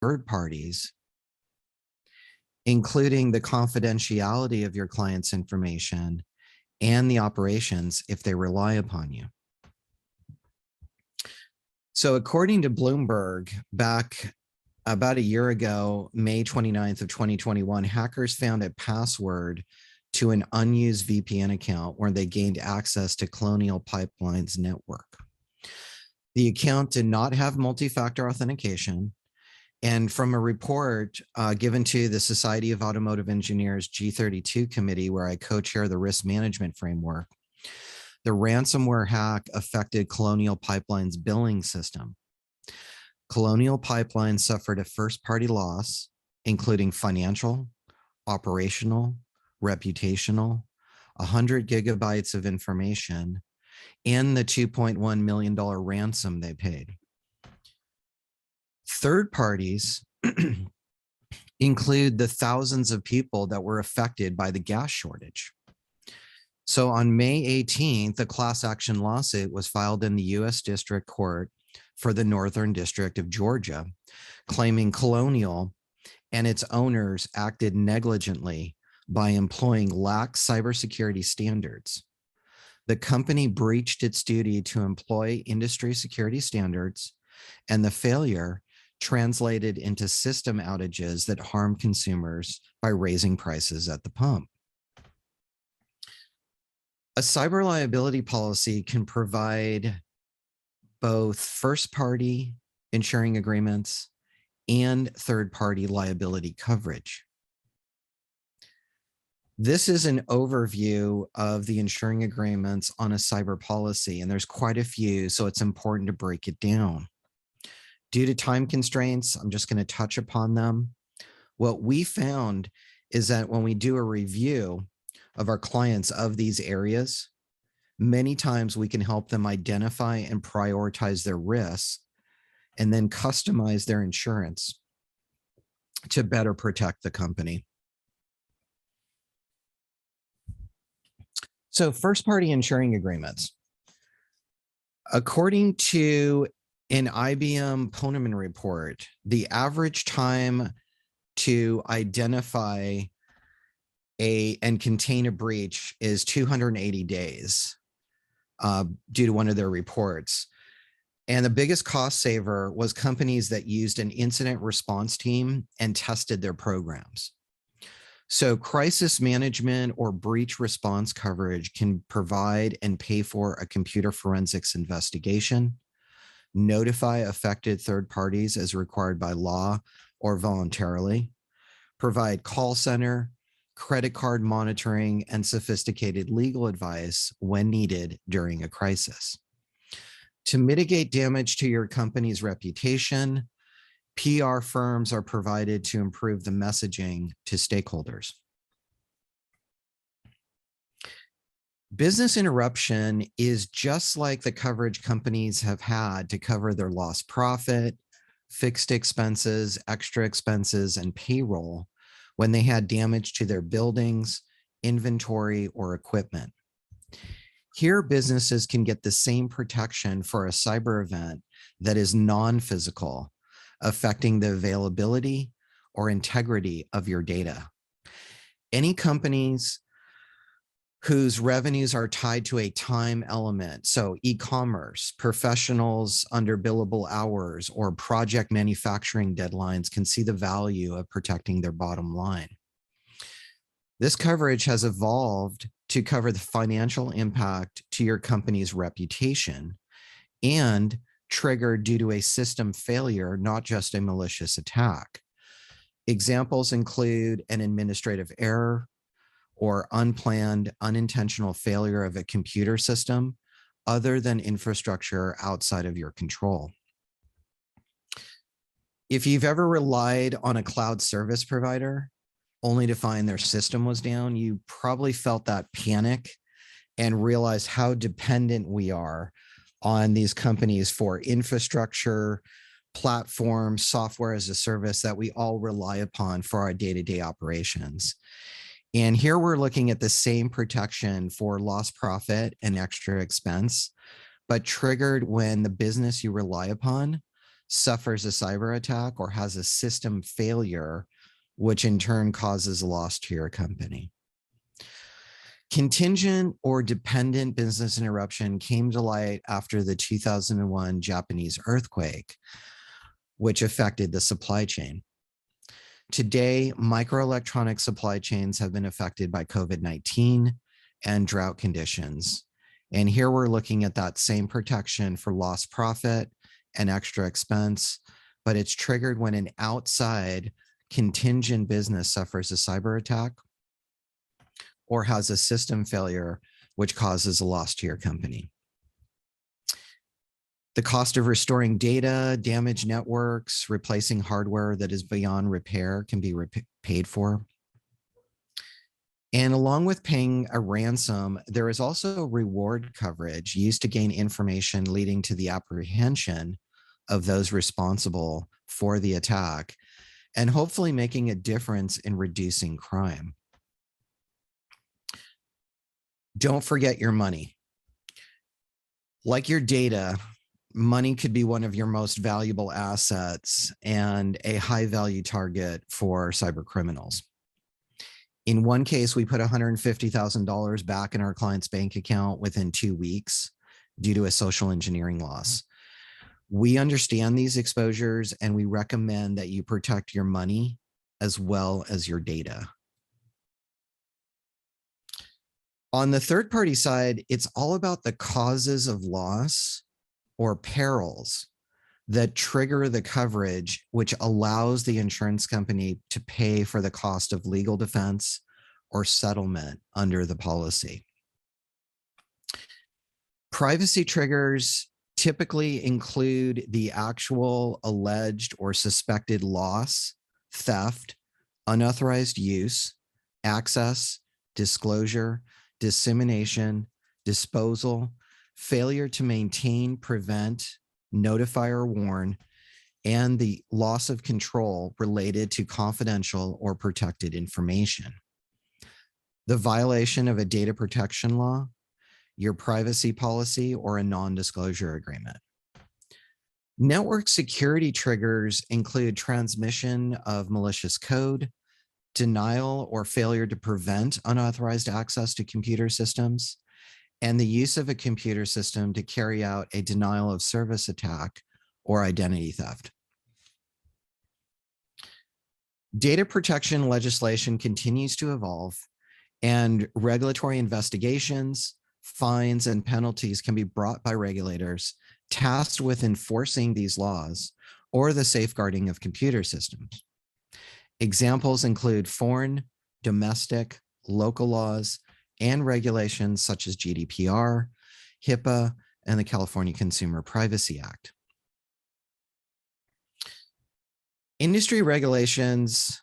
third parties, including the confidentiality of your client's information and the operations if they rely upon you. So according to Bloomberg, back about a year ago, May 29th of 2021, hackers found a password to an unused VPN account where they gained access to Colonial Pipeline's network. The account did not have multi-factor authentication. And from a report given to the Society of Automotive Engineers G32 committee, where I co-chair the risk management framework, the ransomware hack affected Colonial Pipeline's billing system. Colonial Pipeline suffered a first-party loss, including financial, operational, reputational, 100 gigabytes of information, and the $2.1 million ransom they paid. Third parties include the thousands of people that were affected by the gas shortage. So on May 18th, a class action lawsuit was filed in the U.S. District Court for the Northern District of Georgia, claiming Colonial and its owners acted negligently by employing lax cybersecurity standards. The company breached its duty to employ industry security standards, and the failure translated into system outages that harm consumers by raising prices at the pump. A cyber liability policy can provide both first-party insuring agreements and third-party liability coverage. This is an overview of the insuring agreements on a cyber policy, and there's quite a few, so it's important to break it down. Due to time constraints, I'm just going to touch upon them. What we found is that when we do a review of our clients of these areas, many times we can help them identify and prioritize their risks and then customize their insurance to better protect the company. So first-party insuring agreements. According to an IBM Poneman report, the average time to identify and contain a breach is 280 days due to one of their reports. And the biggest cost saver was companies that used an incident response team and tested their programs. So crisis management or breach response coverage can provide and pay for a computer forensics investigation, notify affected third parties as required by law or voluntarily, provide call center, credit card monitoring, and sophisticated legal advice when needed during a crisis. To mitigate damage to your company's reputation, PR firms are provided to improve the messaging to stakeholders. Business interruption is just like the coverage companies have had to cover their lost profit, fixed expenses, extra expenses, and payroll when they had damage to their buildings, inventory, or equipment. Here, businesses can get the same protection for a cyber event that is non-physical, affecting the availability or integrity of your data. Any companies whose revenues are tied to a time element, so e-commerce, professionals under billable hours, or project manufacturing deadlines, can see the value of protecting their bottom line. This coverage has evolved to cover the financial impact to your company's reputation and triggered due to a system failure, not just a malicious attack. Examples include an administrative error or unplanned, unintentional failure of a computer system other than infrastructure outside of your control. If you've ever relied on a cloud service provider only to find their system was down, you probably felt that panic and realized how dependent we are on these companies for infrastructure, platform, software as a service that we all rely upon for our day-to-day operations. And here we're looking at the same protection for lost profit and extra expense, but triggered when the business you rely upon suffers a cyber attack, or has a system failure, which in turn causes a loss to your company. Contingent or dependent business interruption came to light after the 2001 Japanese earthquake, which affected the supply chain. Today, microelectronic supply chains have been affected by COVID-19 and drought conditions. And here we're looking at that same protection for lost profit and extra expense, but it's triggered when an outside contingent business suffers a cyber attack or has a system failure, which causes a loss to your company. The cost of restoring data, damaged networks, replacing hardware that is beyond repair can be paid for. And along with paying a ransom, there is also reward coverage used to gain information leading to the apprehension of those responsible for the attack, and hopefully making a difference in reducing crime. Don't forget your money. Like your data, money could be one of your most valuable assets and a high value target for cyber criminals. In one case, we put $150,000 back in our client's bank account within 2 weeks due to a social engineering loss. We understand these exposures, and we recommend that you protect your money as well as your data. On the third-party side, it's all about the causes of loss or perils that trigger the coverage, which allows the insurance company to pay for the cost of legal defense or settlement under the policy. Privacy triggers typically include the actual alleged or suspected loss, theft, unauthorized use, access, disclosure, dissemination, disposal, failure to maintain, prevent, notify, or warn, and the loss of control related to confidential or protected information. The violation of a data protection law, your privacy policy, or a non-disclosure agreement. Network security triggers include transmission of malicious code, denial or failure to prevent unauthorized access to computer systems, and the use of a computer system to carry out a denial of service attack or identity theft. Data protection legislation continues to evolve, and regulatory investigations, fines, and penalties can be brought by regulators tasked with enforcing these laws or the safeguarding of computer systems. Examples include foreign, domestic, local laws, and regulations such as GDPR, HIPAA, and the California Consumer Privacy Act. Industry regulations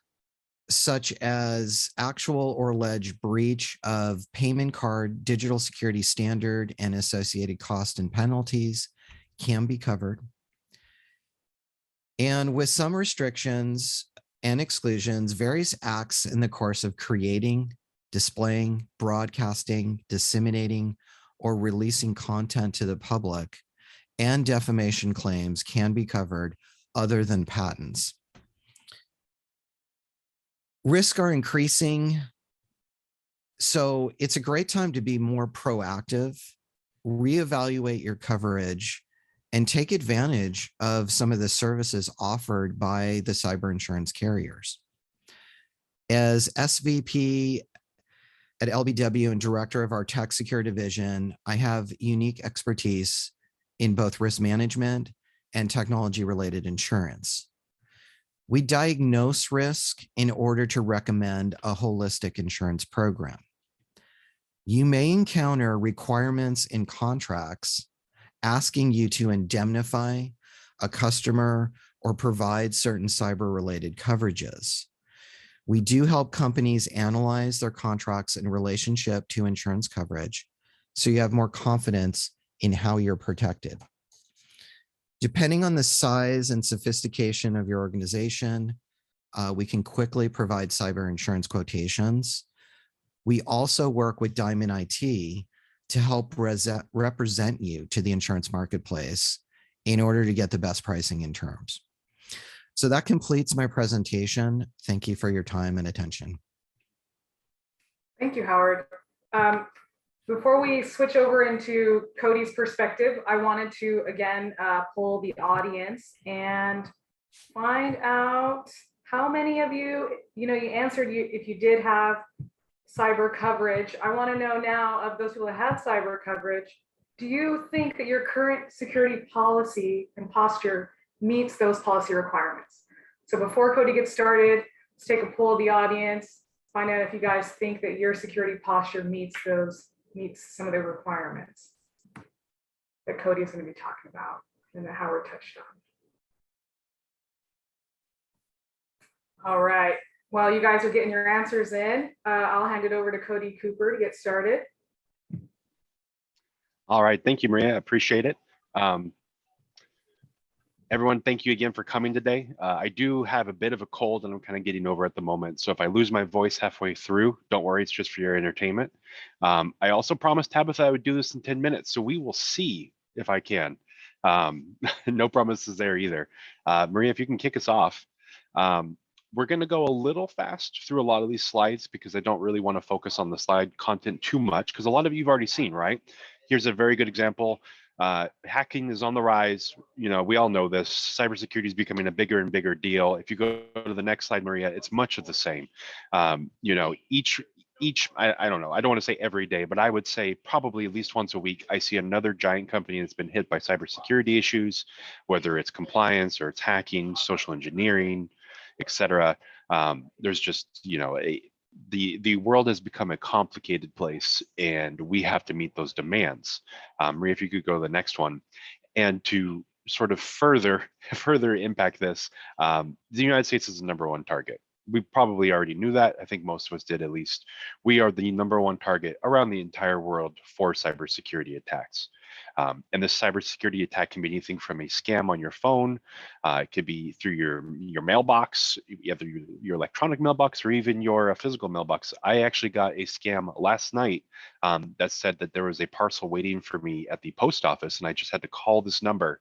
such as actual or alleged breach of payment card digital security standard and associated costs and penalties can be covered. And with some restrictions and exclusions, various acts in the course of creating, displaying, broadcasting, disseminating, or releasing content to the public and defamation claims can be covered other than patents. Risks are increasing, so it's a great time to be more proactive, reevaluate your coverage, and take advantage of some of the services offered by the cyber insurance carriers. As SVP at LBW and director of our tech security division, I have unique expertise in both risk management and technology-related insurance. We diagnose risk in order to recommend a holistic insurance program. You may encounter requirements in contracts asking you to indemnify a customer or provide certain cyber-related coverages. We do help companies analyze their contracts in relationship to insurance coverage, so you have more confidence in how you're protected. Depending on the size and sophistication of your organization, we can quickly provide cyber insurance quotations. We also work with Diamond IT to help represent you to the insurance marketplace in order to get the best pricing and terms. So that completes my presentation. Thank you for your time and attention. Thank you, Howard. Before we switch over into Cody's perspective, I wanted to again poll the audience and find out how many of you, you answered if you did have cyber coverage. I want to know now, of those people that have cyber coverage, do you think that your current security policy and posture meets those policy requirements? So before Cody gets started, let's take a poll of the audience, find out if you guys think that your security posture meets some of the requirements that Cody is going to be talking about and that Howard touched on. All right. While you guys are getting your answers in, I'll hand it over to Cody Cooper to get started. All right. Thank you, Maria. I appreciate it. Everyone, thank you again for coming today. I do have a bit of a cold and I'm kind of getting over at the moment. So if I lose my voice halfway through, don't worry, it's just for your entertainment. I also promised Tabitha I would do this in 10 minutes, so we will see if I can. No promises there either. Maria, if you can kick us off. We're going to go a little fast through a lot of these slides because I don't really want to focus on the slide content too much, because a lot of you've already seen, right? Here's a very good example. Hacking is on the rise. We all know this. Cybersecurity is becoming a bigger and bigger deal. If you go to the next slide, Maria, it's much of the same. Each I don't know, I don't want to say every day, but I would say probably at least once a week, I see another giant company that's been hit by cybersecurity issues, whether it's compliance or it's hacking, social engineering, etc. There's just, the world has become a complicated place and we have to meet those demands. Maria, if you could go to the next one. And to sort of further impact this, the United States is the #1 target. We probably already knew that. I think most of us did, at least. We are the #1 target around the entire world for cybersecurity attacks. And this cybersecurity attack can be anything from a scam on your phone. It could be through your mailbox, either your electronic mailbox or even your physical mailbox. I actually got a scam last night that said that there was a parcel waiting for me at the post office, and I just had to call this number.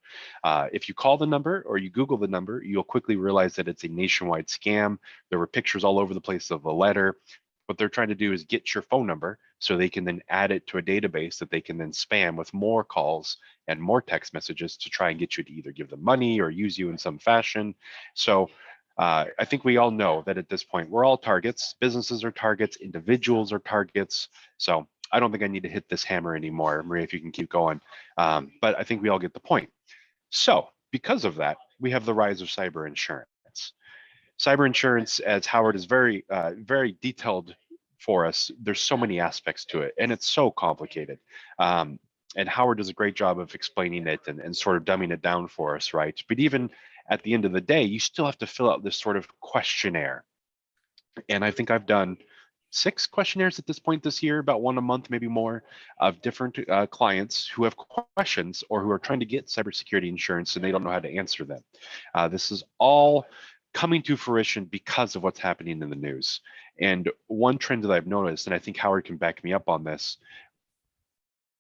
If you call the number or you Google the number, you'll quickly realize that it's a nationwide scam. There were pictures all over the place of the letter. What they're trying to do is get your phone number so they can then add it to a database that they can then spam with more calls and more text messages to try and get you to either give them money or use you in some fashion. So I think we all know that at this point, we're all targets. Businesses are targets, individuals are targets. So I don't think I need to hit this hammer anymore. Maria, if you can keep going. But I think we all get the point. So because of that, we have the rise of cyber insurance. Cyber insurance, as Howard is very detailed for us, there's so many aspects to it, and it's so complicated. And Howard does a great job of explaining it and sort of dumbing it down for us, right? But even at the end of the day, you still have to fill out this sort of questionnaire. And I think I've done 6 questionnaires at this point this year, about 1 a month, maybe more, of different clients who have questions or who are trying to get cybersecurity insurance and they don't know how to answer them. This is all coming to fruition because of what's happening in the news. And one trend that I've noticed, and I think Howard can back me up on this,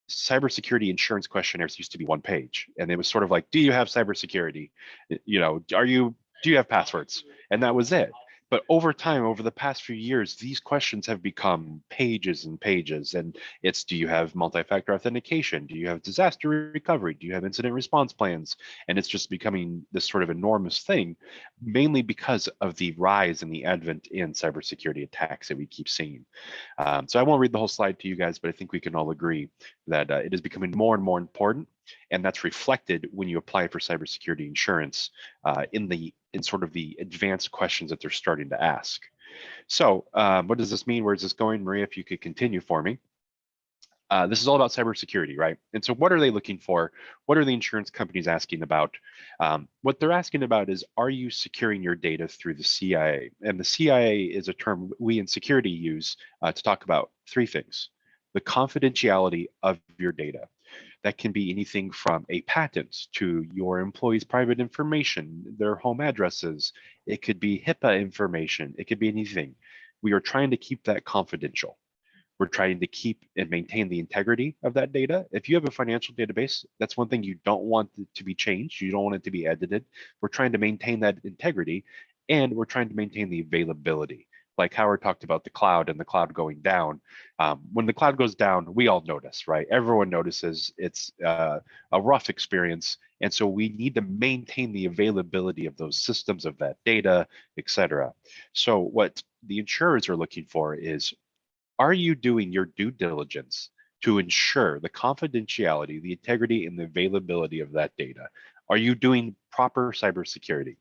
cybersecurity insurance questionnaires used to be 1 page, and it was sort of like, do you have cybersecurity? Do you have passwords? And that was it. But over time, over the past few years, these questions have become pages and pages. And it's, do you have multi-factor authentication? Do you have disaster recovery? Do you have incident response plans? And it's just becoming this sort of enormous thing, mainly because of the rise and the advent in cybersecurity attacks that we keep seeing. So I won't read the whole slide to you guys, but I think we can all agree that it is becoming more and more important. And that's reflected when you apply for cybersecurity insurance in sort of the advanced questions that they're starting to ask. So what does this mean? Where is this going? Maria, if you could continue for me. This is all about cybersecurity, right? And so what are they looking for? What are the insurance companies asking about? What they're asking about is, are you securing your data through the CIA? And the CIA is a term we in security use to talk about 3 things. The confidentiality of your data. That can be anything from a patent to your employees' private information, their home addresses. It could be HIPAA information. It could be anything. We are trying to keep that confidential. We're trying to keep and maintain the integrity of that data. If you have a financial database, that's one thing you don't want to be changed. You don't want it to be edited. We're trying to maintain that integrity, and we're trying to maintain the availability. Like Howard talked about the cloud and the cloud going down. When the cloud goes down, we all notice, right? Everyone notices. It's a rough experience. And so we need to maintain the availability of those systems, of that data, et cetera. So what the insurers are looking for is, are you doing your due diligence to ensure the confidentiality, the integrity, and the availability of that data? Are you doing proper cybersecurity?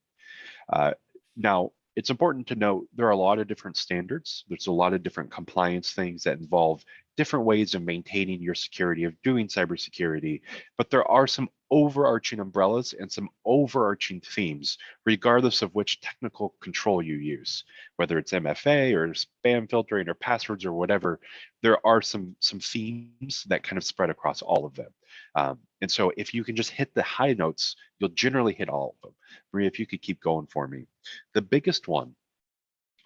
Now, it's important to note there are a lot of different standards. There's a lot of different compliance things that involve different ways of maintaining your security, of doing cybersecurity, but there are some overarching umbrellas and some overarching themes, regardless of which technical control you use, whether it's MFA or spam filtering or passwords or whatever. There are some themes that kind of spread across all of them. And so if you can just hit the high notes, you'll generally hit all of them. Maria, if you could keep going for me. The biggest one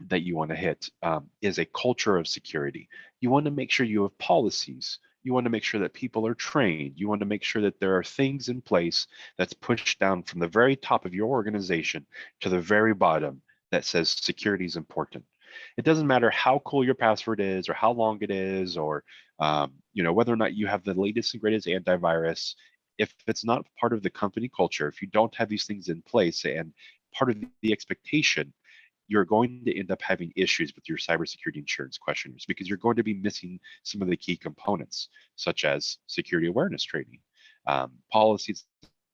that you want to hit is a culture of security. You want to make sure you have policies. You want to make sure that people are trained. You want to make sure that there are things in place that's pushed down from the very top of your organization to the very bottom that says security is important. It doesn't matter how cool your password is or how long it is, or whether or not you have the latest and greatest antivirus. If it's not part of the company culture, if you don't have these things in place and part of the expectation, you're going to end up having issues with your cybersecurity insurance questionnaires, because you're going to be missing some of the key components, such as security awareness training, policies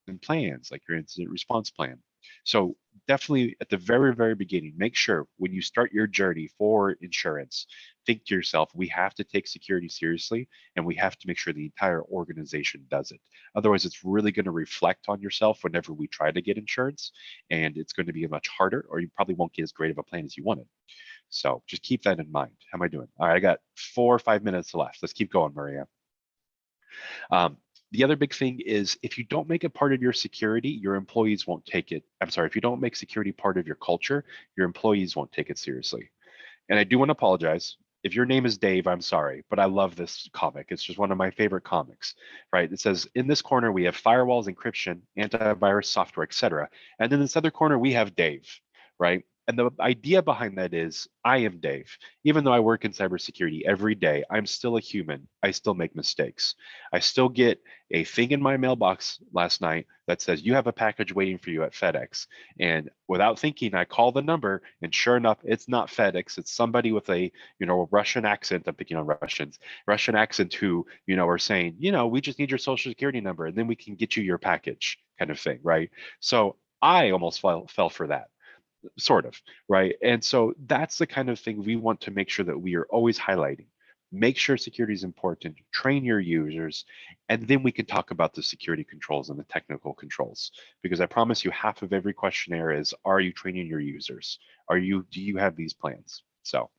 and plans, like your incident response plan. So definitely at the very, very beginning, make sure when you start your journey for insurance, think to yourself, we have to take security seriously, and we have to make sure the entire organization does it. Otherwise, it's really going to reflect on yourself whenever we try to get insurance, and it's going to be much harder, or you probably won't get as great of a plan as you wanted. So just keep that in mind. How am I doing? All right, I got 4 or 5 minutes left. Let's keep going, Maria. The other big thing is, if you don't make it part of your security, your employees won't take it. I'm sorry, if you don't make security part of your culture, your employees won't take it seriously. And I do want to apologize. If your name is Dave, I'm sorry, but I love this comic. It's just one of my favorite comics, right? It says, in this corner, we have firewalls, encryption, antivirus software, etc. And in this other corner, we have Dave, right? And the idea behind that is, I am Dave. Even though I work in cybersecurity every day, I'm still a human. I still make mistakes. I still get a thing in my mailbox last night that says, you have a package waiting for you at FedEx. And without thinking, I call the number, and sure enough, it's not FedEx. It's somebody with a, Russian accent. I'm picking on Russian accent who, are saying, we just need your social security number, and then we can get you your package, kind of thing, right? So I almost fell for that. Sort of, right? And so that's the kind of thing we want to make sure that we are always highlighting. Make sure security is important, train your users, and then we can talk about the security controls and the technical controls. Because I promise you, half of every questionnaire is, are you training your users? Do you have these plans? So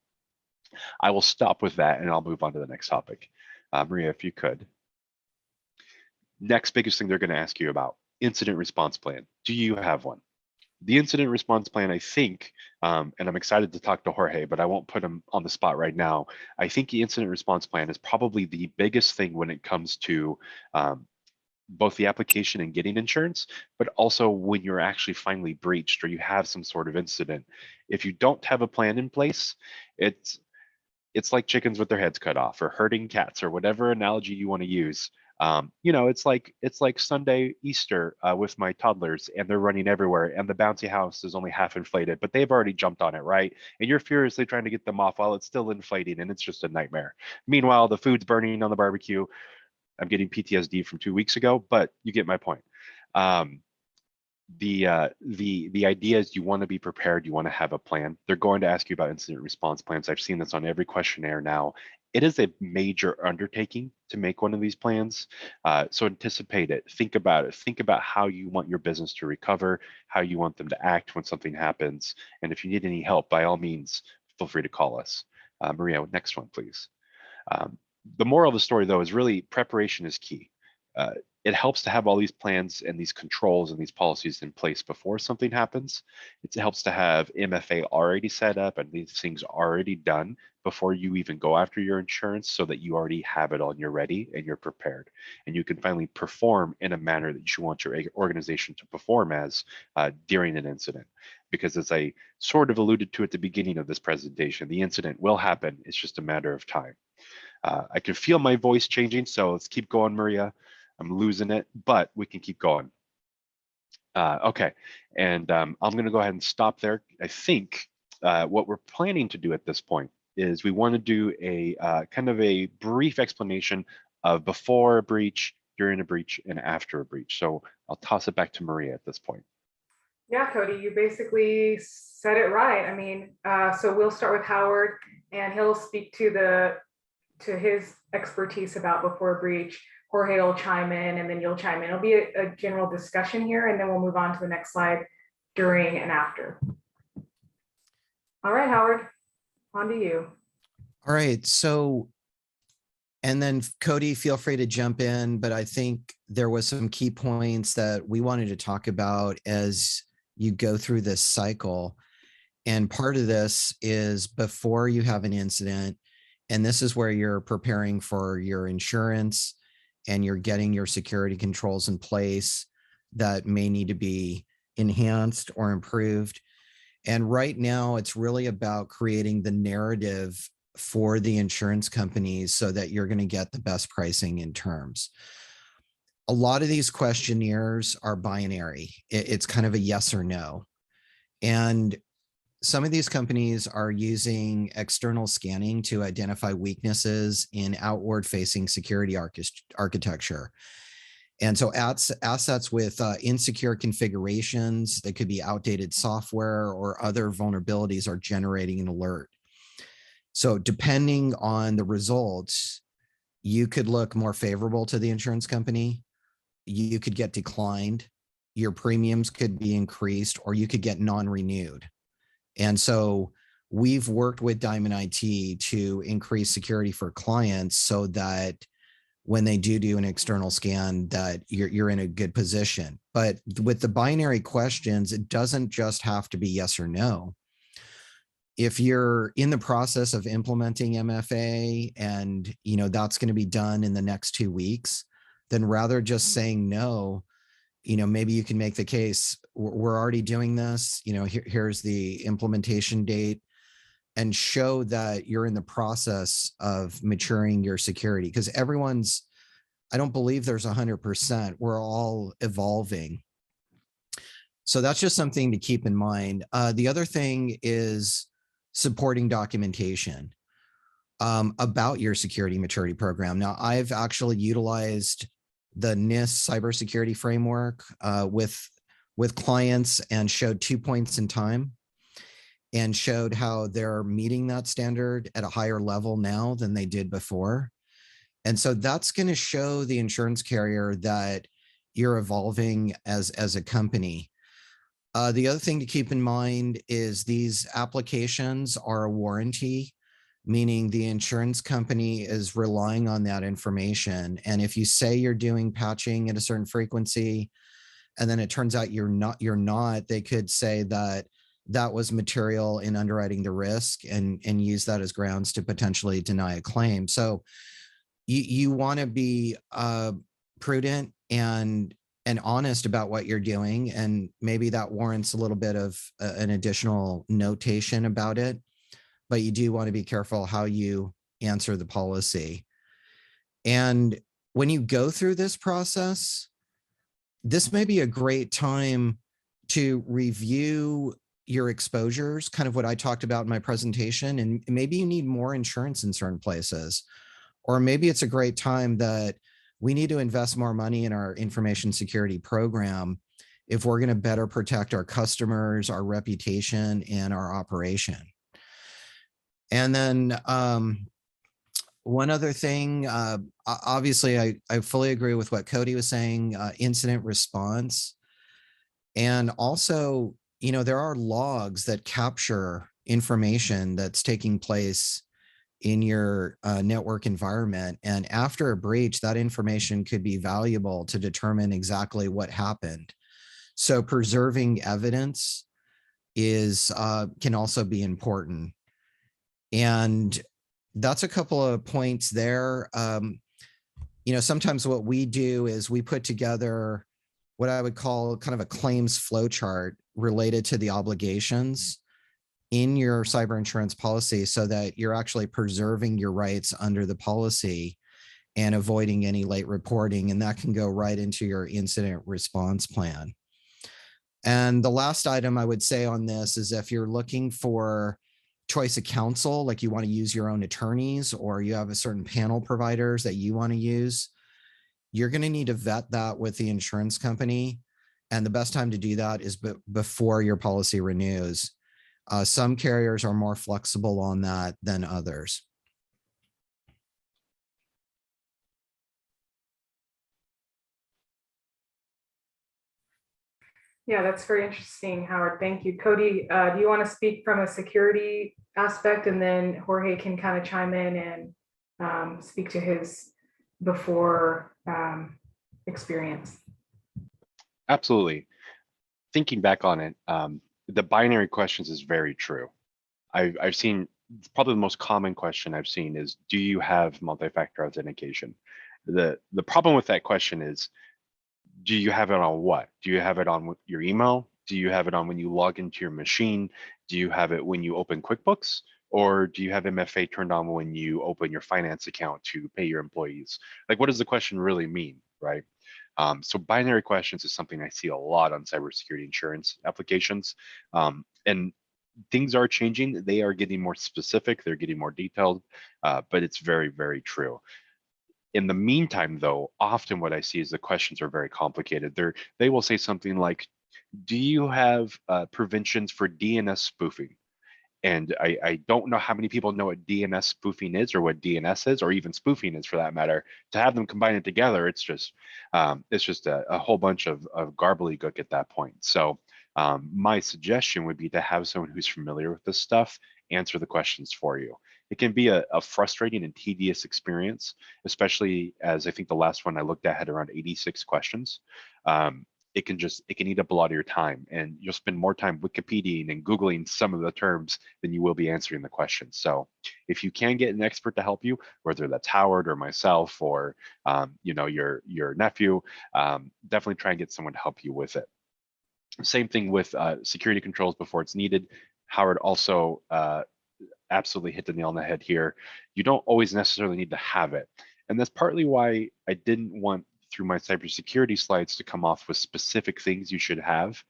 I will stop with that, and I'll move on to the next topic. Maria, if you could. Next biggest thing they're going to ask you about, incident response plan. Do you have one? The incident response plan, I think, and I'm excited to talk to Jorge, but I won't put him on the spot right now. I think the incident response plan is probably the biggest thing when it comes to both the application and getting insurance, but also when you're actually finally breached or you have some sort of incident. If you don't have a plan in place, it's like chickens with their heads cut off, or herding cats, or whatever analogy you want to use. It's like Sunday Easter with my toddlers, and they're running everywhere, and the bouncy house is only half inflated, but they've already jumped on it, right? And you're furiously trying to get them off while it's still inflating, and it's just a nightmare. Meanwhile, the food's burning on the barbecue. I'm getting PTSD from 2 weeks ago, but you get my point. The idea is, you want to be prepared, you want to have a plan. They're going to ask you about incident response plans. I've seen this on every questionnaire now. It is a major undertaking to make one of these plans. So anticipate it, think about it, think about how you want your business to recover, how you want them to act when something happens. And if you need any help, by all means, feel free to call us. Maria, next one, please. The moral of the story, though, is really preparation is key. it helps to have all these plans and these controls and these policies in place before something happens. It helps to have MFA already set up and these things already done before you even go after your insurance, so that you already have it on, you're ready and you're prepared. And you can finally perform in a manner that you want your organization to perform as during an incident. Because as I sort of alluded to at the beginning of this presentation, the incident will happen. It's just a matter of time. I can feel my voice changing, so let's keep going, Maria. I'm losing it, but we can keep going. Okay, and I'm going to go ahead and stop there. I think what we're planning to do at this point is we want to do a kind of a brief explanation of before a breach, during a breach, and after a breach. So I'll toss it back to Maria at this point. Yeah, Cody, you basically said it right. I mean, so we'll start with Howard, and he'll speak to his expertise about before breach. Jorge will chime in, and then you'll chime in. It'll be a general discussion here, and then we'll move on to the next slide, during and after. All right, Howard, on to you. All right. So, and then Cody, feel free to jump in, but I think there was some key points that we wanted to talk about as you go through this cycle. And part of this is before you have an incident, and this is where you're preparing for your insurance and you're getting your security controls in place that may need to be enhanced or improved. And right now, it's really about creating the narrative for the insurance companies so that you're going to get the best pricing in terms. A lot of these questionnaires are binary. It's kind of a yes or no. And some of these companies are using external scanning to identify weaknesses in outward facing security architecture. And so assets with insecure configurations, that could be outdated software or other vulnerabilities, are generating an alert. So depending on the results, you could look more favorable to the insurance company. You could get declined. Your premiums could be increased, or you could get non-renewed. And so we've worked with Diamond IT to increase security for clients so that when they do an external scan, that you're in a good position. But with the binary questions, it doesn't just have to be yes or no. If you're in the process of implementing MFA and that's going to be done in the next 2 weeks, then rather just saying no, maybe you can make the case, we're already doing this, here's the implementation date, and show that you're in the process of maturing your security. Because I don't believe there's 100%. We're all evolving. So that's just something to keep in mind. The other thing is supporting documentation about your security maturity program. Now, I've actually utilized the NIST cybersecurity framework with clients and showed 2 points in time and showed how they're meeting that standard at a higher level now than they did before. And so that's going to show the insurance carrier that you're evolving as a company. The other thing to keep in mind is these applications are a warranty, meaning the insurance company is relying on that information. And if you say you're doing patching at a certain frequency, and then it turns out you're not, they could say that was material in underwriting the risk and use that as grounds to potentially deny a claim. So you want to be prudent and honest about what you're doing. And maybe that warrants a little bit of an additional notation about it. But you do want to be careful how you answer the policy. And when you go through this process, this may be a great time to review your exposures, kind of what I talked about in my presentation. And maybe you need more insurance in certain places, or maybe it's a great time that we need to invest more money in our information security program if we're going to better protect our customers, our reputation, and our operation. And then one other thing, obviously, I fully agree with what Cody was saying, incident response. And also, there are logs that capture information that's taking place in your network environment. And after a breach, that information could be valuable to determine exactly what happened. So preserving evidence is can also be important. And that's a couple of points there. Sometimes what we do is we put together what I would call kind of a claims flow chart related to the obligations in your cyber insurance policy so that you're actually preserving your rights under the policy and avoiding any late reporting. And that can go right into your incident response plan. And the last item I would say on this is if you're looking for choice of counsel, like you want to use your own attorneys or you have a certain panel providers that you want to use, you're going to need to vet that with the insurance company. And the best time to do that is before your policy renews. Some carriers are more flexible on that than others. Yeah, that's very interesting, Howard. Thank you. Cody, do you want to speak from a security aspect, and then Jorge can kind of chime in and speak to his before experience? Absolutely. Thinking back on it, the binary questions is very true. I've seen probably the most common question I've seen is, do you have multi-factor authentication? The problem with that question is, do you have it on what? Do you have it on your email? Do you have it on when you log into your machine? Do you have it when you open QuickBooks? Or do you have MFA turned on when you open your finance account to pay your employees? Like, what does the question really mean, right? So binary questions is something I see a lot on cybersecurity insurance applications. And things are changing. They are getting more specific. They're getting more detailed, but it's very, very true. In the meantime, though, often what I see is the questions are very complicated. They will say something like, do you have preventions for DNS spoofing? And I don't know how many people know what DNS spoofing is or what DNS is, or even spoofing is for that matter. To have them combine it together, it's just a whole bunch of garbledygook at that point. So my suggestion would be to have someone who's familiar with this stuff answer the questions for you. It can be a frustrating and tedious experience, especially as I think the last one I looked at had around 86 questions. It can eat up a lot of your time, and you'll spend more time Wikipediaing and Googling some of the terms than you will be answering the questions. So if you can get an expert to help you, whether that's Howard or myself or your nephew, definitely try and get someone to help you with it. Same thing with security controls before it's needed. Howard also absolutely hit the nail on the head here. You don't always necessarily need to have it. And that's partly why I didn't want through my cybersecurity slides to come off with specific things you should have,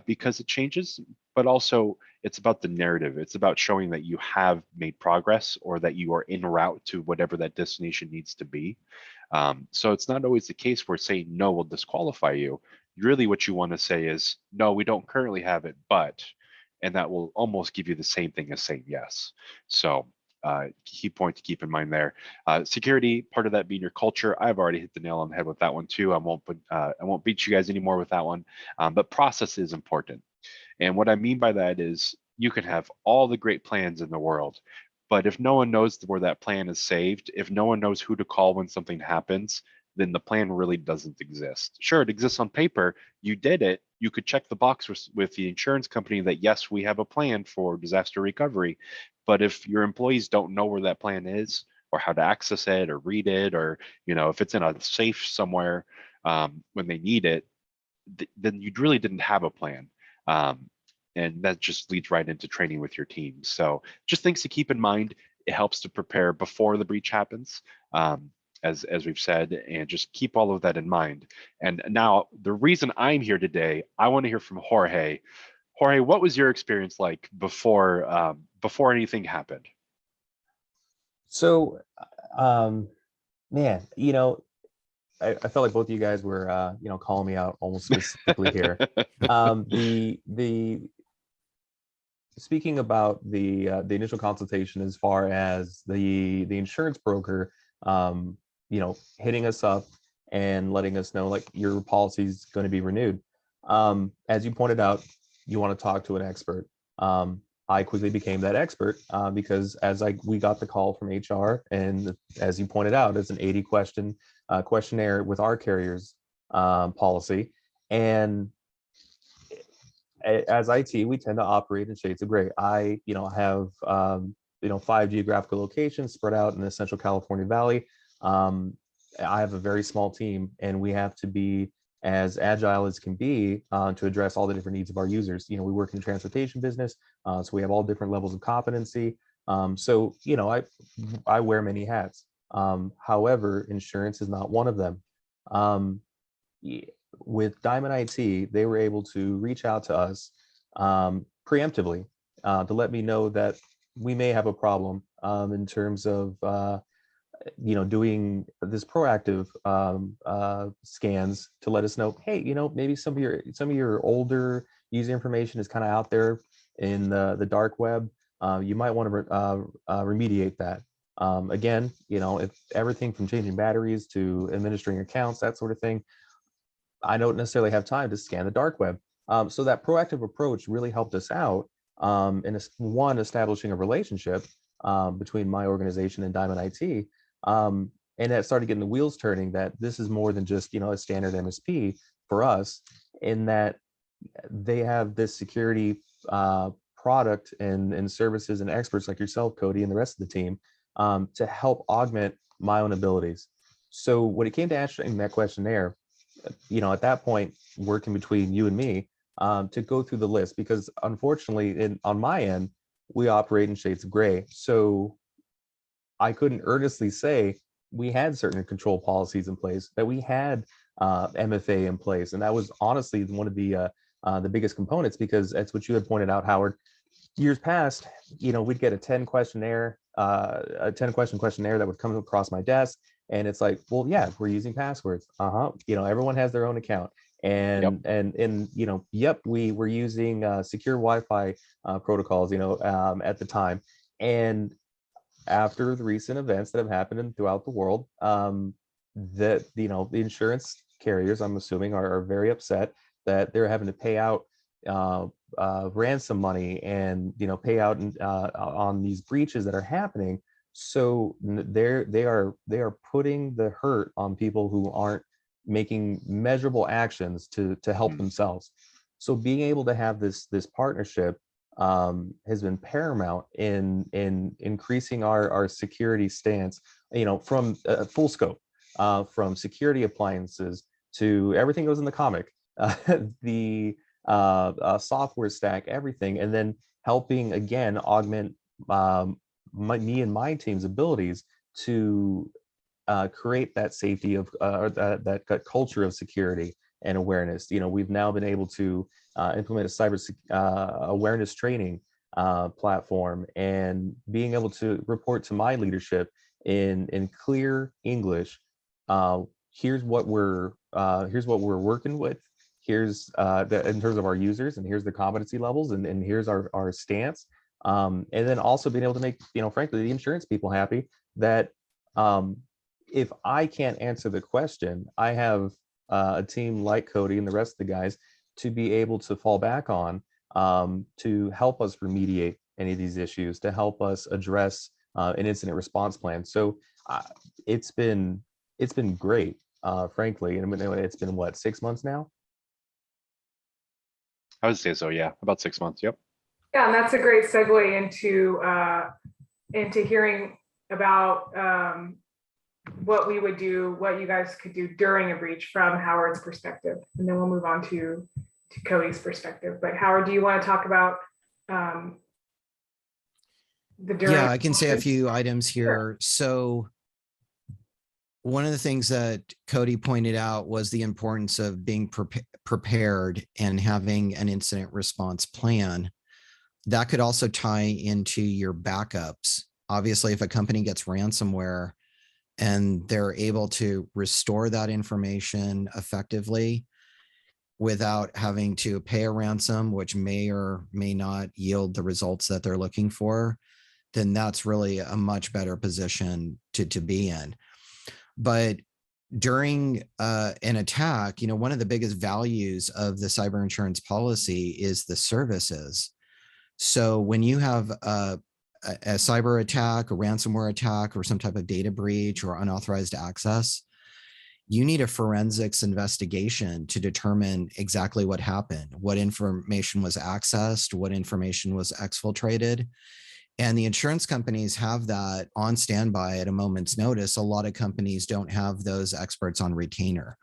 because it changes, but also it's about the narrative. It's about showing that you have made progress or that you are en route to whatever that destination needs to be. So it's not always the case where saying no will disqualify you. Really what you want to say is, no, we don't currently have it, but, and that will almost give you the same thing as saying yes. So key point to keep in mind there. Security, part of that being your culture. I've already hit the nail on the head with that one too. I won't beat you guys anymore with that one, but process is important. And what I mean by that is you can have all the great plans in the world, but if no one knows where that plan is saved, if no one knows who to call when something happens, then the plan really doesn't exist. Sure, it exists on paper. You did it. You could check the box with the insurance company that, yes, we have a plan for disaster recovery. But if your employees don't know where that plan is or how to access it or read it, or if it's in a safe somewhere when they need it, then you really didn't have a plan. And that just leads right into training with your team. So just things to keep in mind. It helps to prepare before the breach happens. As we've said, and just keep all of that in mind. And now the reason I'm here today, I want to hear from Jorge. Jorge, what was your experience like before anything happened? So, man, I felt like both of you guys were, calling me out almost specifically here. The speaking about the initial consultation, as far as the insurance broker, hitting us up and letting us know like your policy is going to be renewed. As you pointed out, you want to talk to an expert. I quickly became that expert because as we got the call from HR, and as you pointed out, it's an 80 question questionnaire with our carrier's policy. And as IT, we tend to operate in shades of gray. I, have, 5 geographical locations spread out in the Central California Valley. I have a very small team, and we have to be as agile as can be to address all the different needs of our users. We work in the transportation business, so we have all different levels of competency. So, I wear many hats. However, insurance is not one of them. With Diamond IT, they were able to reach out to us preemptively to let me know that we may have a problem in terms of doing this proactive scans to let us know, hey, maybe some of your older user information is kind of out there in the dark web. You might want to remediate that. Again, if everything from changing batteries to administering accounts, that sort of thing, I don't necessarily have time to scan the dark web. So that proactive approach really helped us out in establishing a relationship between my organization and Diamond IT. And that started getting the wheels turning, that this is more than just, a standard MSP for us, in that they have this security product and services and experts like yourself, Cody, and the rest of the team to help augment my own abilities. So when it came to answering that questionnaire, at that point, working between you and me to go through the list, because unfortunately, on my end, we operate in shades of gray. So I couldn't earnestly say we had certain control policies in place, that we had MFA in place. And that was honestly one of the biggest components, because that's what you had pointed out, Howard. Years past, we'd get a 10 questionnaire, a 10 question questionnaire that would come across my desk. And it's like, well, yeah, we're using passwords. Everyone has their own account. And we were using secure Wi-Fi protocols, at the time. And after the recent events that have happened throughout the world, that the insurance carriers, I'm assuming, are very upset that they're having to pay out ransom money and pay out on these breaches that are happening. So they are putting the hurt on people who aren't making measurable actions to help themselves. So being able to have this partnership has been paramount in increasing our security stance, from full scope, from security appliances to everything goes in the comic, the software stack, everything, and then helping again augment me and my team's abilities to create that safety of or that culture of security and awareness. We've now been able to implement a cyber awareness training platform, and being able to report to my leadership in clear English. Here's what we're working with. Here's in terms of our users, and here's the competency levels, and here's our stance. And then also being able to make, frankly, the insurance people happy that if I can't answer the question, I have a team like Cody and the rest of the guys to be able to fall back on to help us remediate any of these issues, to help us address an incident response plan. So it's been great, frankly. And it's been what, 6 months now? I would say so, yeah, about 6 months. Yep. Yeah, and that's a great segue into hearing about what we would do, what you guys could do during a breach from Howard's perspective, and then we'll move on to Cody's perspective. But Howard, do you want to talk about the during? Yeah, I can say a few items here. Sure. So one of the things that Cody pointed out was the importance of being prepared and having an incident response plan. That could also tie into your backups. Obviously, if a company gets ransomware and they're able to restore that information effectively without having to pay a ransom, which may or may not yield the results that they're looking for, then that's really a much better position to be in. But during an attack, one of the biggest values of the cyber insurance policy is the services. So when you have a cyber attack, a ransomware attack, or some type of data breach or unauthorized access, you need a forensics investigation to determine exactly what happened, what information was accessed, what information was exfiltrated. And the insurance companies have that on standby at a moment's notice. A lot of companies don't have those experts on retainer.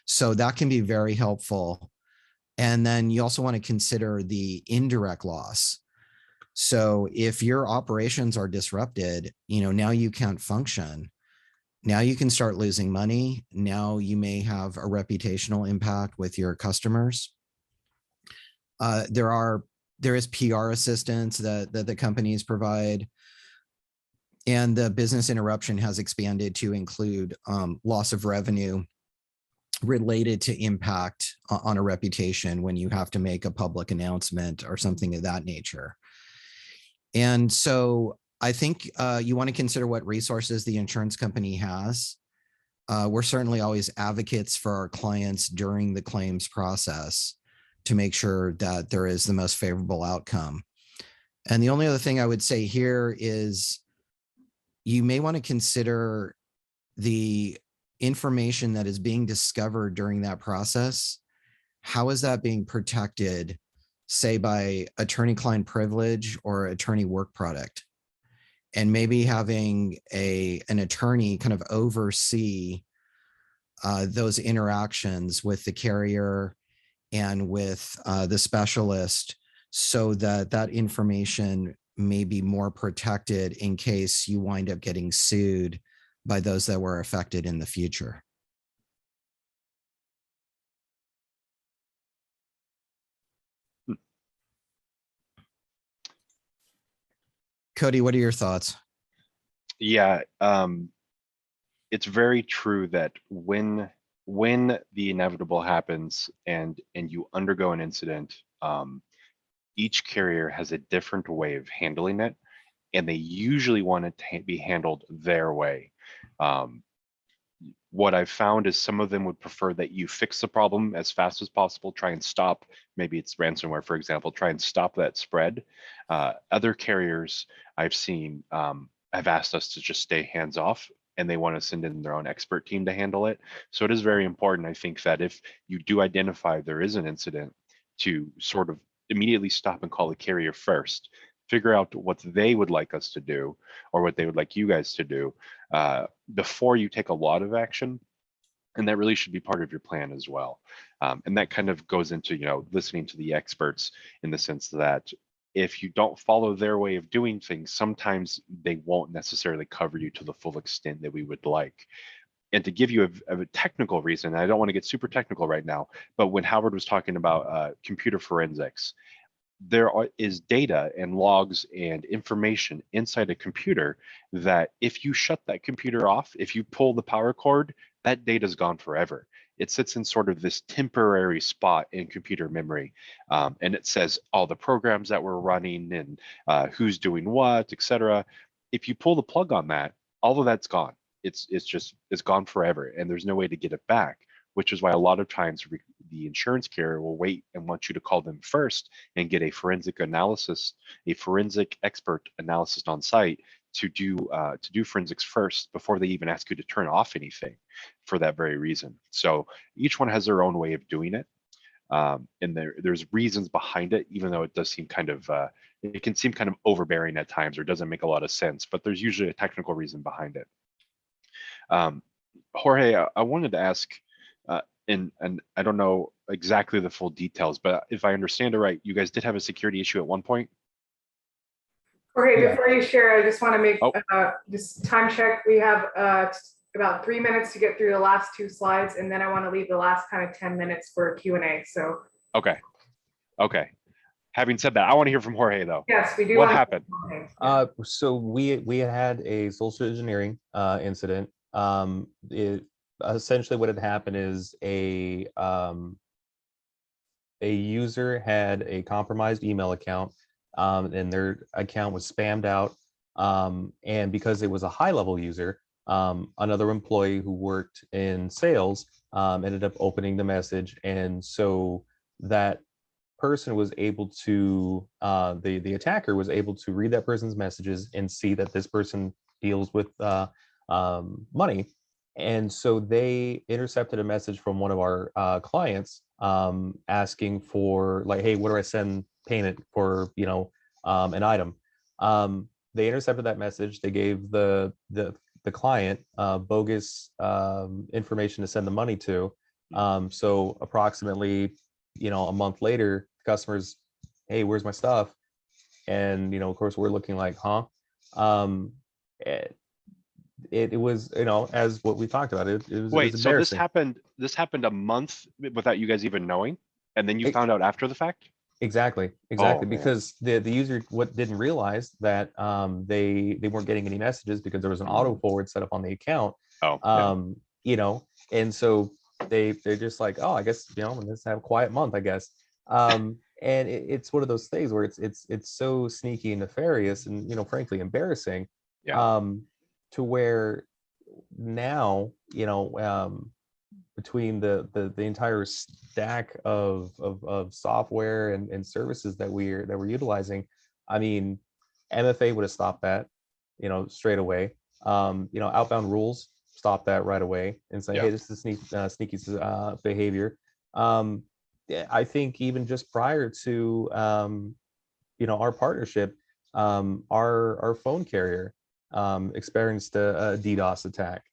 So that can be very helpful. And then you also want to consider the indirect loss. So if your operations are disrupted, now you can't function. Now you can start losing money. Now you may have a reputational impact with your customers. There is PR assistance that the companies provide. And the business interruption has expanded to include loss of revenue related to impact on a reputation when you have to make a public announcement or something of that nature. And so I think you want to consider what resources the insurance company has. We're certainly always advocates for our clients during the claims process to make sure that there is the most favorable outcome. And the only other thing I would say here is you may want to consider the information that is being discovered during that process. How is that being protected, say by attorney-client privilege or attorney work product? And maybe having an attorney kind of oversee those interactions with the carrier and with the specialist, so that that information may be more protected in case you wind up getting sued by those that were affected in the future. Cody, what are your thoughts? Yeah, it's very true that when the inevitable happens and you undergo an incident, each carrier has a different way of handling it, and they usually want it to be handled their way. What I've found is some of them would prefer that you fix the problem as fast as possible, try and stop, maybe it's ransomware, for example, try and stop that spread. Other carriers I've seen have asked us to just stay hands off, and they want to send in their own expert team to handle it. So it is very important, I think, that if you do identify there is an incident, to sort of immediately stop and call the carrier first, figure out what they would like us to do or what they would like you guys to do before you take a lot of action. And that really should be part of your plan as well. And that kind of goes into, listening to the experts, in the sense that if you don't follow their way of doing things, sometimes they won't necessarily cover you to the full extent that we would like. And to give you a technical reason, I don't want to get super technical right now, but when Howard was talking about computer forensics, there is data and logs and information inside a computer that if you shut that computer off, if you pull the power cord, that data is gone forever. It sits in sort of this temporary spot in computer memory. And it says all the programs that we're running and who's doing what, etc. If you pull the plug on that, all of that's gone. It's gone forever, and there's no way to get it back, which is why a lot of times the insurance carrier will wait and want you to call them first and get a forensic expert analysis on site to do forensics first before they even ask you to turn off anything, for that very reason. So each one has their own way of doing it. And there's reasons behind it, even though it does seem kind of, it can seem kind of overbearing at times, or doesn't make a lot of sense, but there's usually a technical reason behind it. Jorge, I wanted to ask, and I don't know exactly the full details, but if I understand it right, you guys did have a security issue at one point? Okay, before you share, I just want to make just time check. We have about 3 minutes to get through the last 2 slides, and then I want to leave the last kind of 10 minutes for Q&A. So okay. Having said that, I want to hear from Jorge though. Yes, we do. What happened? So we had a social engineering incident. Essentially what had happened is a user had a compromised email account, and their account was spammed out. And because it was a high-level user, another employee who worked in sales ended up opening the message, and so that person was able to, the attacker was able to read that person's messages and see that this person deals with money. And so they intercepted a message from one of our clients asking for like, hey, what do I send payment for, an item? They intercepted that message. They gave the client bogus information to send the money to. So approximately, a month later, customers, hey, where's my stuff? And of course, we're looking like, huh? It, it was, as what we talked about, it was Wait, so embarrassing. this happened a month without you guys even knowing, and then you It- found out after the fact? Exactly, Oh, man. because the user didn't realize that they weren't getting any messages because there was an auto forward set up on the account. Oh, yeah. And so they're just like, oh, I guess let's have a quiet month, I guess. And it's one of those things where it's so sneaky and nefarious and frankly embarrassing. Yeah. To where now between the entire stack of software and services that we're utilizing, I mean, MFA would have stopped that, straight away. Outbound rules stop that right away and say, Yeah. hey, this is sneaky behavior. I think even just prior to our partnership, our phone carrier experienced a DDoS attack.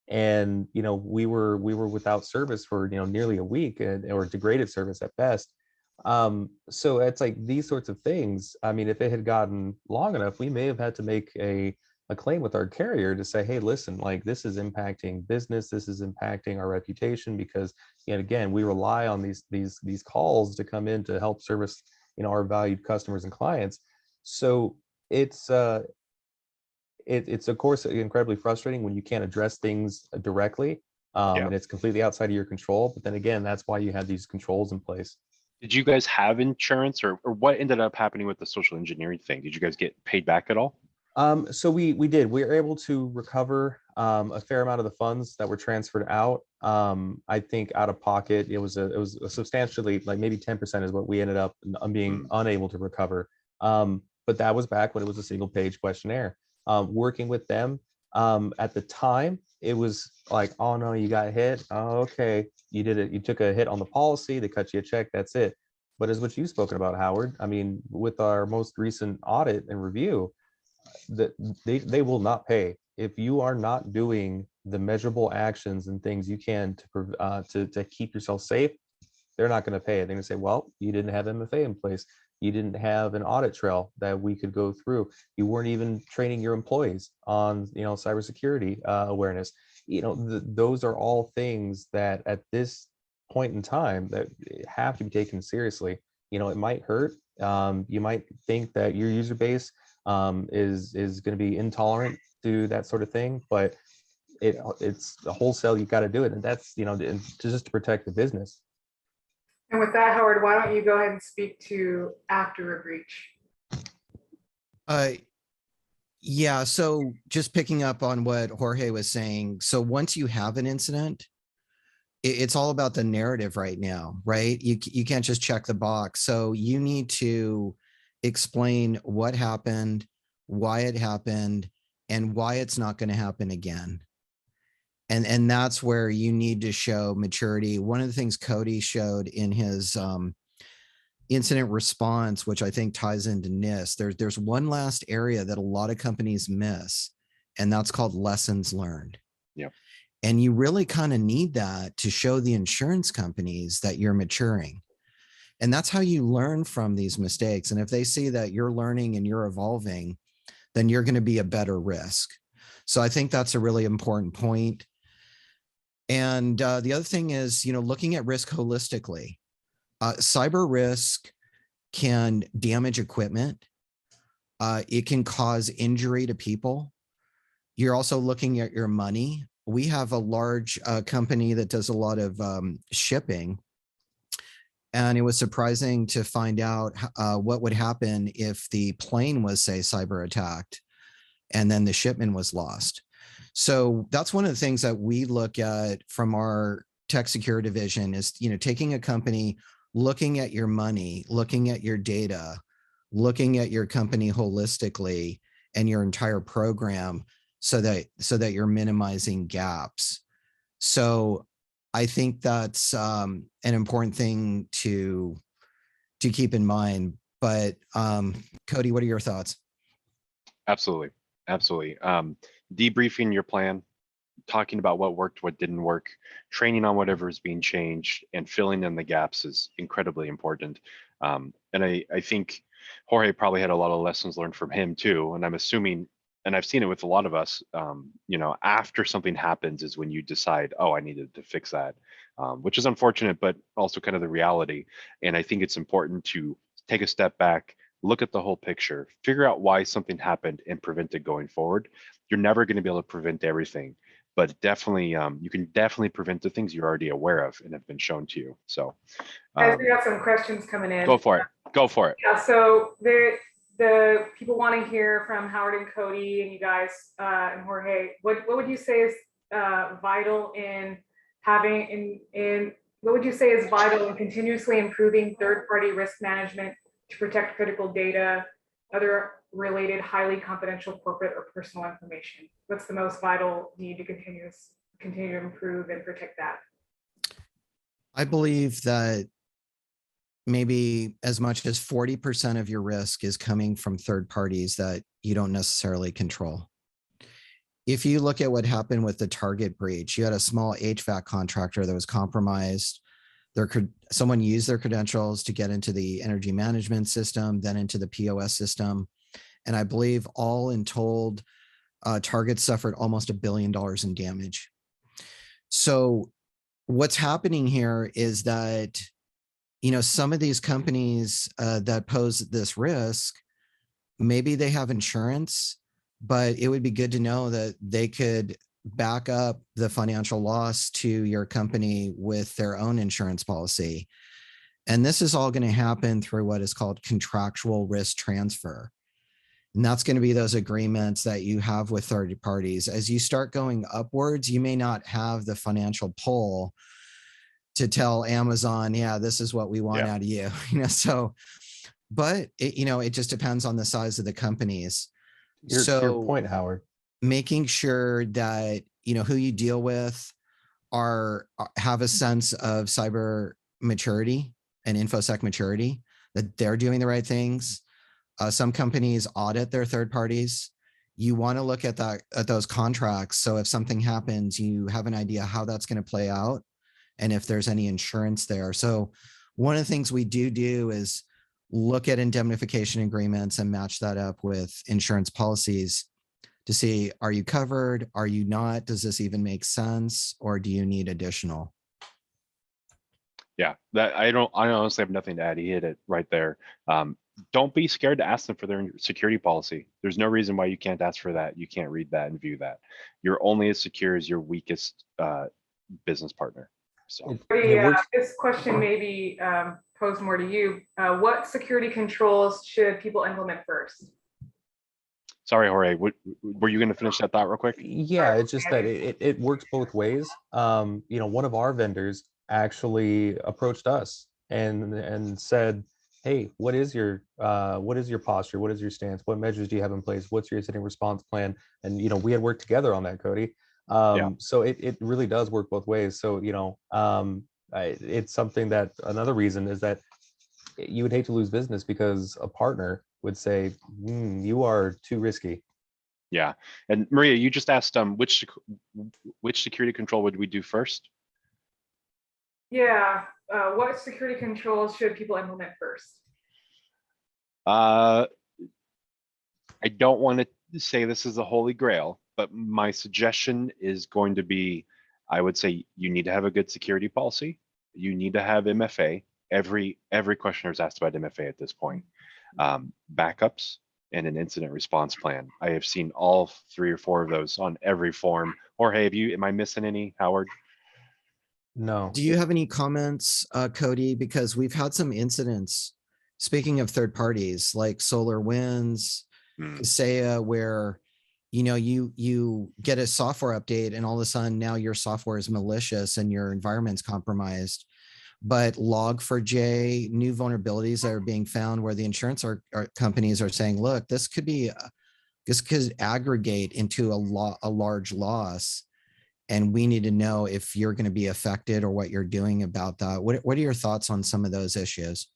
And we were without service for nearly a week, or degraded service at best. So it's like these sorts of things. I mean, if it had gotten long enough, we may have had to make a claim with our carrier to say, hey, listen, like this is impacting business, this is impacting our reputation, because yet again, we rely on these calls to come in to help service our valued customers and clients. So it's it's of course incredibly frustrating when you can't address things directly, Yeah. and it's completely outside of your control. But then again, that's why you have these controls in place. Did you guys have insurance, or what ended up happening with the social engineering thing? Did you guys get paid back at all? So we did. We were able to recover a fair amount of the funds that were transferred out. I think out of pocket, it was a substantially, like maybe 10% is what we ended up being unable to recover. But that was back when it was a single page questionnaire. Working with them at the time, it was like, oh no, you got hit. Oh, okay, you did it. You took a hit on the policy. They cut you a check. That's it. But as what you've spoken about, Howard, I mean, with our most recent audit and review, that they will not pay if you are not doing the measurable actions and things you can to keep yourself safe. They're not going to pay it. They're going to say, well, you didn't have MFA in place, you didn't have an audit trail that we could go through, you weren't even training your employees on cybersecurity awareness. Those are all things that at this point in time that have to be taken seriously. It might hurt. You might think that your user base is going to be intolerant to that sort of thing, but it's the wholesale. You got to do it, and that's just to protect the business. And with that, Howard, why don't you go ahead and speak to after a breach? Yeah, so just picking up on what Jorge was saying. So once you have an incident, it's all about the narrative right now, right? You can't just check the box. So you need to explain what happened, why it happened, and why it's not going to happen again. And that's where you need to show maturity. One of the things Cody showed in his incident response, which I think ties into NIST, there's one last area that a lot of companies miss, and that's called lessons learned. Yeah. And you really kind of need that to show the insurance companies that you're maturing. And that's how you learn from these mistakes. And if they see that you're learning and you're evolving, then you're going to be a better risk. So I think that's a really important point. And the other thing is, looking at risk holistically. Cyber risk can damage equipment. It can cause injury to people. You're also looking at your money. We have a large company that does a lot of shipping. And it was surprising to find out what would happen if the plane was, say, cyber attacked and then the shipment was lost. So that's one of the things that we look at from our tech security division is, taking a company looking at your money, looking at your data, looking at your company holistically and your entire program so that you're minimizing gaps. So I think that's an important thing to keep in mind. But Cody, what are your thoughts? Absolutely. Absolutely. Debriefing your plan, talking about what worked, what didn't work, training on whatever is being changed, and filling in the gaps is incredibly important. And I think Jorge probably had a lot of lessons learned from him too. And I'm assuming, and I've seen it with a lot of us, after something happens is when you decide, oh, I needed to fix that, which is unfortunate, but also kind of the reality. And I think it's important to take a step back, look at the whole picture, figure out why something happened and prevent it going forward. You're never going to be able to prevent everything, but definitely you can definitely prevent the things you're already aware of and have been shown to you. So Guys, we got some questions coming in. go for it. Go for it. Yeah, so the people want to hear from Howard and Cody and you guys and Jorge. What would you say is vital in having what would you say is vital in continuously improving third-party risk management to protect critical data, other related highly confidential corporate or personal information? What's the most vital need to continue to improve and protect that? I believe that maybe as much as 40% of your risk is coming from third parties that you don't necessarily control. If you look at what happened with the Target breach, you had a small HVAC contractor that was compromised. Someone used their credentials to get into the energy management system, then into the POS system. And I believe all in told, Target suffered almost $1 billion in damage. So what's happening here is that, some of these companies that pose this risk, maybe they have insurance, but it would be good to know that they could back up the financial loss to your company with their own insurance policy. And this is all going to happen through what is called contractual risk transfer. And that's going to be those agreements that you have with third parties. As you start going upwards, you may not have the financial pull to tell Amazon, yeah, this is what we want out of you. But it just depends on the size of the companies. To your point, Howard. Making sure that, who you deal with have a sense of cyber maturity and InfoSec maturity, that they're doing the right things. Some companies audit their third parties. You want to look at those contracts. So if something happens, you have an idea how that's going to play out and if there's any insurance there. So one of the things we do is look at indemnification agreements and match that up with insurance policies to see, are you covered? Are you not? Does this even make sense? Or do you need additional? Yeah, I honestly have nothing to add. He hit it right there. Don't be scared to ask them for their security policy. There's no reason why you can't ask for that. You can't read that and view that. You're only as secure as your weakest business partner. So this question may be posed more to you. What security controls should people implement first? Sorry, Jorge, were you going to finish that thought real quick? Yeah, it's just that it works both ways. One of our vendors actually approached us and said, hey, what is your posture? What is your stance? What measures do you have in place? What's your incident response plan? And, we had worked together on that, Cody. So it really does work both ways. So, it's something that another reason is that you would hate to lose business because a partner would say, you are too risky. Yeah. And Maria, you just asked which security control would we do first? Yeah. What security controls should people implement first? I don't want to say this is a holy grail, but my suggestion is going to be, I would say you need to have a good security policy. You need to have MFA. Every questioner is asked about MFA at this point. Backups and an incident response plan. I have seen all 3 or 4 of those on every form. Jorge, am I missing any, Howard? No. Do you have any comments, Cody? Because we've had some incidents, speaking of third parties like SolarWinds, Kaseya, where you get a software update and all of a sudden now your software is malicious and your environment's compromised. but Log4j, new vulnerabilities that are being found where the insurance companies are saying, look, this could aggregate into a large loss. And we need to know if you're going to be affected or what you're doing about that. What are your thoughts on some of those issues?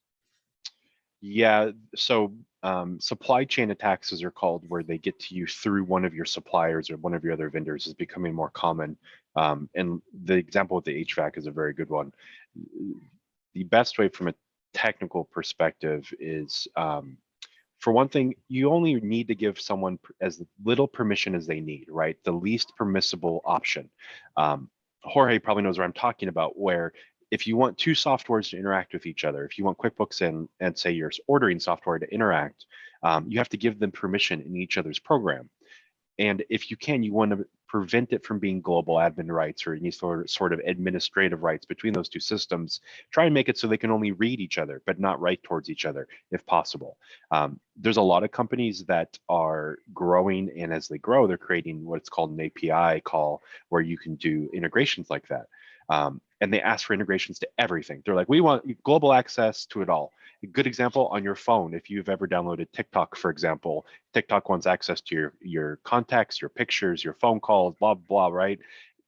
Yeah, so supply chain attacks, as they're called, where they get to you through one of your suppliers or one of your other vendors, is becoming more common. And the example with the HVAC is a very good one. The best way from a technical perspective is, for one thing, you only need to give someone as little permission as they need, right? The least permissible option. Jorge probably knows what I'm talking about, where if you want two softwares to interact with each other, if you want QuickBooks and say your ordering software to interact, you have to give them permission in each other's program. And if you can, you want to prevent it from being global admin rights or any sort of administrative rights between those two systems. Try and make it so they can only read each other, but not write towards each other if possible. There's a lot of companies that are growing, and as they grow, they're creating what's called an API call where you can do integrations like that. And they ask for integrations to everything. They're like, we want global access to it all. A good example on your phone, if you've ever downloaded TikTok, for example, TikTok wants access to your contacts, your pictures, your phone calls, blah, blah, right?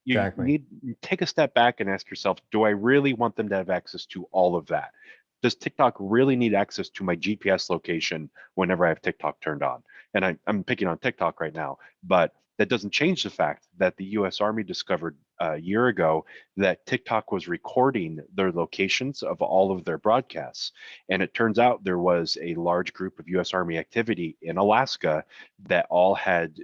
You Exactly. need to take a step back and ask yourself, do I really want them to have access to all of that? Does TikTok really need access to my GPS location whenever I have TikTok turned on? And I'm picking on TikTok right now, but that doesn't change the fact that the US Army discovered a year ago that TikTok was recording their locations of all of their broadcasts. And it turns out there was a large group of US Army activity in Alaska that all had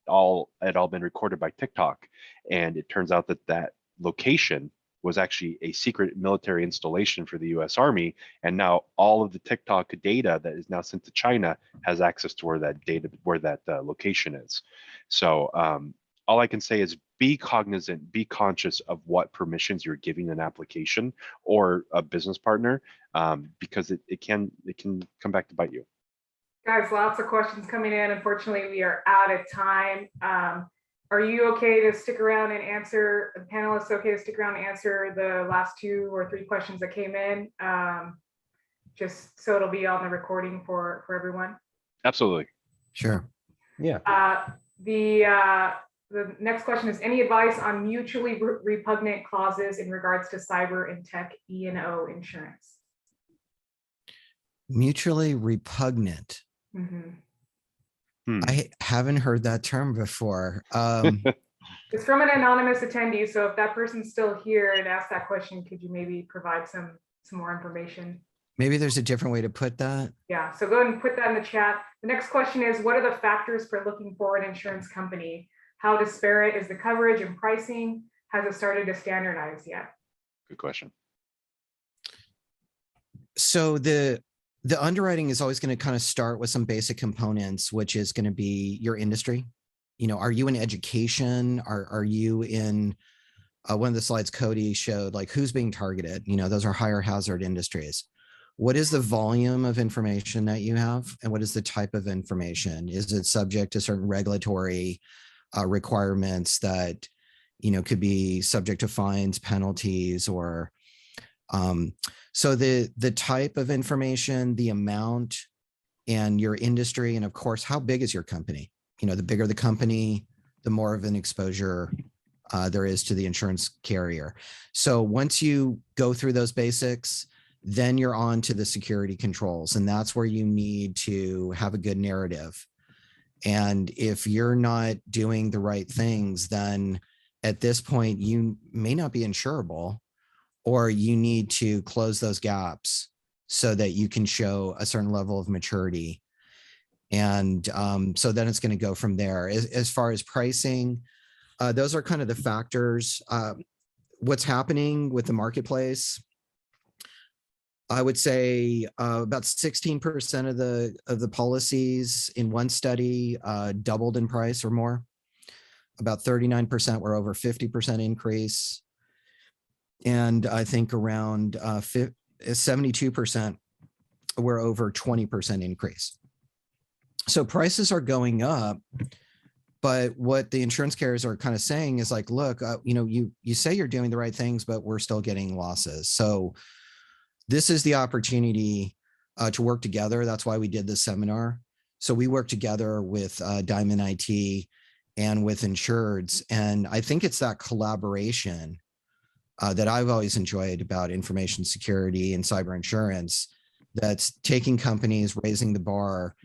been recorded by TikTok. And it turns out that location was actually a secret military installation for the US Army. And now all of the TikTok data that is now sent to China has access to where that location is. So all I can say is be cognizant, be conscious of what permissions you're giving an application or a business partner, because it can come back to bite you. Guys, lots of questions coming in. Unfortunately, we are out of time. Are you okay to stick around and answer, the panelists okay to stick around and answer the last 2 or 3 questions that came in? Just so it'll be on the recording for everyone. Absolutely. Sure. Yeah. The next question is, any advice on mutually repugnant clauses in regards to cyber and tech E&O insurance? Mutually repugnant. I haven't heard that term before. It's from an anonymous attendee, so if that person's still here and asked that question, could you maybe provide some more information? Maybe there's a different way to put that. Yeah, so go ahead and put that in the chat. The next question is, what are the factors for looking for an insurance company? How disparate is the coverage and pricing? Has it started to standardize yet? Good question. So the underwriting is always going to kind of start with some basic components, which is going to be your industry. You know, are you in education? Are you in one of the slides Cody showed, like who's being targeted? You know, those are higher hazard industries. What is the volume of information that you have? And what is the type of information? Is it subject to certain regulatory requirements that, you know, could be subject to fines, penalties, or so the type of information, the amount, and your industry, and of course, how big is your company? You know, the bigger the company, the more of an exposure there is to the insurance carrier. So once you go through those basics, then you're on to the security controls, and that's where you need to have a good narrative. And if you're not doing the right things, then at this point, you may not be insurable, or you need to close those gaps so that you can show a certain level of maturity. And so then it's going to go from there. As far as pricing, those are kind of the factors. What's happening with the marketplace, I would say about 16% of the policies in one study doubled in price or more. About 39% were over 50% increase. And I think around 72% were over 20% increase. So prices are going up, But what the insurance carriers are kind of saying is like, look, you say you're doing the right things, but we're still getting losses. So this is the opportunity to work together. That's why we did this seminar. So we work together with Diamond IT and with insureds. And I think it's that collaboration that I've always enjoyed about information security and cyber insurance, that's taking companies, raising the bar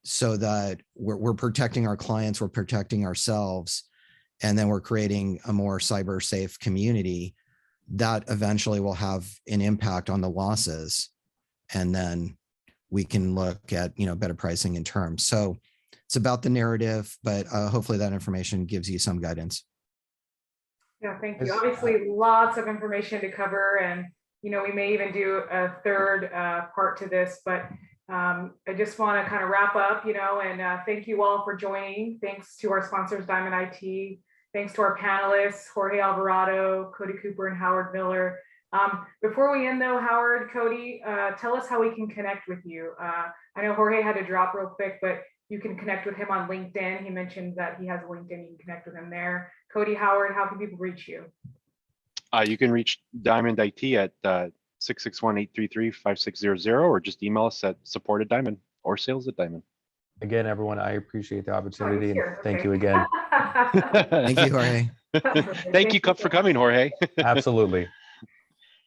so that we're protecting our clients, we're protecting ourselves, and then we're creating a more cyber safe community that eventually will have an impact on the losses. And then we can look at, better pricing in terms. So it's about the narrative, but hopefully that information gives you some guidance. Yeah, thank you. Obviously, lots of information to cover, and we may even do a third part to this, but I just want to kind of wrap up, and thank you all for joining. Thanks to our sponsors, Diamond IT. Thanks to our panelists, Jorge Alvarado, Cody Cooper, and Howard Miller. Before we end though, Howard, Cody, tell us how we can connect with you. I know Jorge had to drop real quick, but you can connect with him on LinkedIn. He mentioned that he has a LinkedIn, you can connect with him there. Cody, Howard, how can people reach you? You can reach Diamond IT at 661-833-5600, or just email us at support@Diamond or sales@Diamond. Again, everyone, I appreciate the opportunity, and Okay. thank you again. Thank you, Jorge. Thank you for coming, Jorge. Absolutely.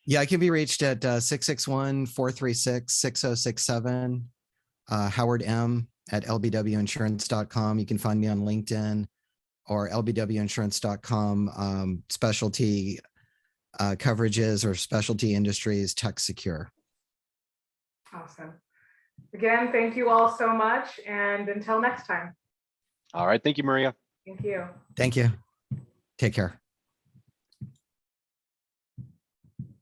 Yeah, I can be reached at 661-436-6067. Howard M at lbwinsurance.com. You can find me on LinkedIn or lbwinsurance.com, specialty coverages or specialty industries, tech secure. Awesome. Again, thank you all so much. And until next time. All right. Thank you, Maria. Thank you. Thank you. Take care.